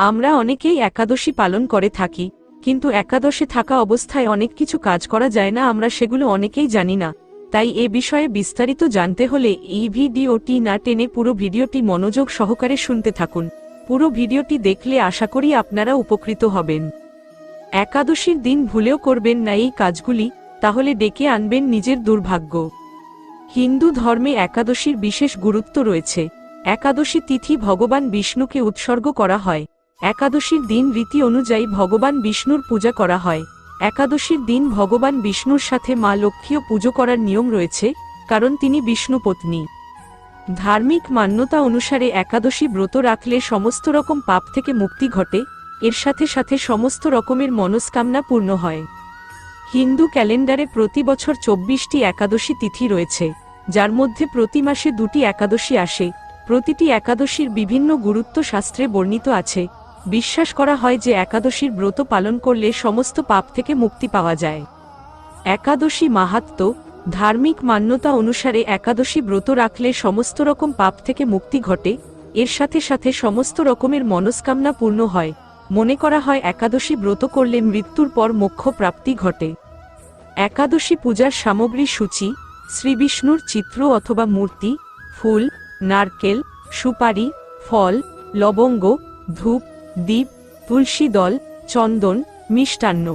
আমরা অনেকেই একাদশী পালন করে থাকি, কিন্তু একাদশে থাকা অবস্থায় অনেক কিছু কাজ করা যায় না, আমরা সেগুলো অনেকেই জানি না। তাই এ বিষয়ে বিস্তারিত জানতে হলে এই ভিডিওটি না টেনে পুরো ভিডিওটি মনোযোগ সহকারে শুনতে থাকুন। পুরো ভিডিওটি দেখলে আশা করি আপনারা উপকৃত হবেন। একাদশীর দিন ভুলেও করবেন না এই কাজগুলি, তাহলে ডেকে আনবেন নিজের দুর্ভাগ্য। হিন্দু ধর্মে একাদশীর বিশেষ গুরুত্ব রয়েছে। একাদশী তিথি ভগবান বিষ্ণুকে উৎসর্গ করা হয়। একাদশীর দিন রীতি অনুযায়ী ভগবান বিষ্ণুর পূজা করা হয়। একাদশীর দিন ভগবান বিষ্ণুর সাথে মা লক্ষ্মীও পুজো করার নিয়ম রয়েছে, কারণ তিনি বিষ্ণুপত্নী। ধার্মিক মান্যতা অনুসারে একাদশী ব্রত রাখলে সমস্ত রকম পাপ থেকে মুক্তি ঘটে, এর সাথে সাথে সমস্ত রকমের মনস্কামনা পূর্ণ হয়। হিন্দু ক্যালেন্ডারে প্রতি বছর 24টি একাদশী তিথি রয়েছে, যার মধ্যে প্রতি মাসে 2টি একাদশী আসে। প্রতিটি একাদশীর বিভিন্ন গুরুত্ব শাস্ত্রে বর্ণিত আছে। বিশ্বাস করা হয় যে একাদশীর ব্রত পালন করলে সমস্ত পাপ থেকে মুক্তি পাওয়া যায়। একাদশী মাহাত্ম্য। ধার্মিক মান্যতা অনুসারে একাদশী ব্রত রাখলে সমস্ত রকম পাপ থেকে মুক্তি ঘটে, এর সাথে সাথে সমস্ত রকমের মনস্কামনা পূর্ণ হয়। মনে করা হয় একাদশী ব্রত করলে মৃত্যুর পর মোক্ষ প্রাপ্তি ঘটে। একাদশী পূজার সামগ্রী সূচি: শ্রীবিষ্ণুর চিত্র অথবা মূর্তি, ফুল, নারকেল, সুপারি, ফল, লবঙ্গ, ধূপ, দীপ, তুলসী দল, চন্দন, মিষ্টান্ন।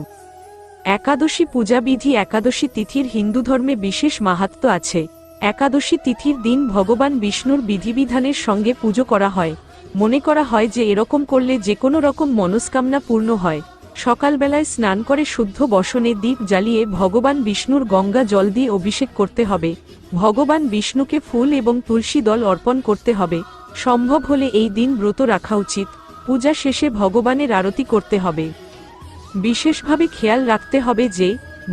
একাদশী পূজাবিধি। একাদশী তিথির হিন্দু ধর্মে বিশেষ মাহাত্ম্য আছে। একাদশী তিথির দিন ভগবান বিষ্ণুর বিধিবিধানের সঙ্গে পুজো করা হয়। মনে করা হয় যে এরকম করলে যে কোনো রকম মনস্কামনা পূর্ণ হয়। সকালবেলায় স্নান করে শুদ্ধ বসনে দীপ জ্বালিয়ে ভগবান বিষ্ণুর গঙ্গা জল দিয়ে অভিষেক করতে হবে। ভগবান বিষ্ণুকে ফুল এবং তুলসী দল অর্পণ করতে হবে। সম্ভব হলে এই দিন ব্রত রাখা উচিত। পূজা শেষে ভগবানের আরতি করতে হবে। বিশেষভাবে খেয়াল রাখতে হবে যে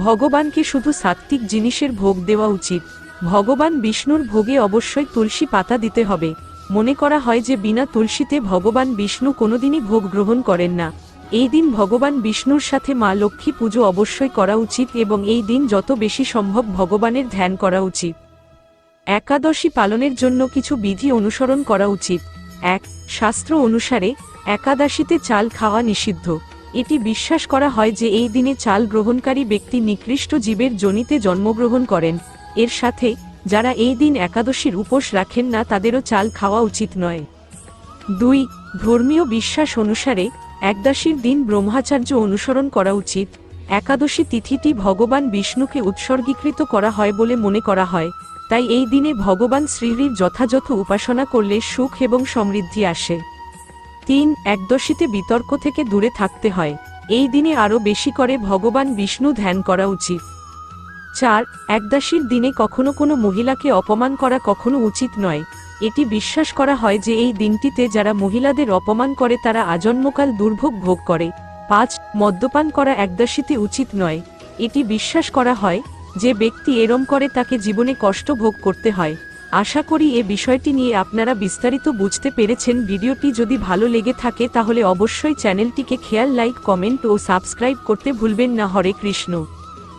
ভগবানকে শুধু সাত্ত্বিক জিনিসের ভোগ দেওয়া উচিত। ভগবান বিষ্ণুর ভোগে অবশ্যই তুলসী পাতা দিতে হবে। মনে করা হয় যে বিনা তুলসীতে ভগবান বিষ্ণু কোনোদিনই ভোগ গ্রহণ করেন না। এই দিন ভগবান বিষ্ণুর সাথে মা লক্ষ্মী পুজো অবশ্যই করা উচিত এবং এই দিন যত বেশি সম্ভব ভগবানের ধ্যান করা উচিত। একাদশী পালনের জন্য কিছু বিধি অনুসরণ করা উচিত। 1. শাস্ত্র অনুসারে একাদশীতে চাল খাওয়া নিষিদ্ধ। এটি বিশ্বাস করা হয় যে এই দিনে চাল গ্রহণকারী ব্যক্তি নিকৃষ্ট জীবের যোনিতে জন্মগ্রহণ করেন। এর সাথে যারা এই দিন একাদশীর উপোস রাখেন না তাদেরও চাল খাওয়া উচিত নয়। 2. ধর্মীয় বিশ্বাস অনুসারে একাদশীর দিন ব্রহ্মচার্য অনুসরণ করা উচিত। একাদশী তিথিটি ভগবান বিষ্ণুকে উৎসর্গীকৃত করা হয় বলে মনে করা হয়, তাই এই দিনে ভগবান শ্রীহরির যথাযথ উপাসনা করলে সুখ এবং সমৃদ্ধি আসে। 3. একাদশীতে বিতর্ক থেকে দূরে থাকতে হয়। এই দিনে আরও বেশি করে ভগবান বিষ্ণু ধ্যান করা উচিত। 4. একাদশীর দিনে কখনো কোনো মহিলাকে অপমান করা কখনো উচিত নয়। এটি বিশ্বাস করা হয় যে এই দিনটিতে যারা মহিলাদের অপমান করে তারা আজন্মকাল দুর্ভোগ ভোগ করে। 5. মদ্যপান করা একাদশীতে উচিত নয়। এটি বিশ্বাস করা হয় যে ব্যক্তি এরম করে তাকে জীবনে কষ্ট ভোগ করতে হয়। আশা করি এ বিষয়টি নিয়ে আপনারা বিস্তারিত বুঝতে পেরেছেন। ভিডিওটি যদি ভালো লেগে থাকে তাহলে অবশ্যই চ্যানেলটিকে লাইক, কমেন্ট ও সাবস্ক্রাইব করতে ভুলবেন না। হরে কৃষ্ণ।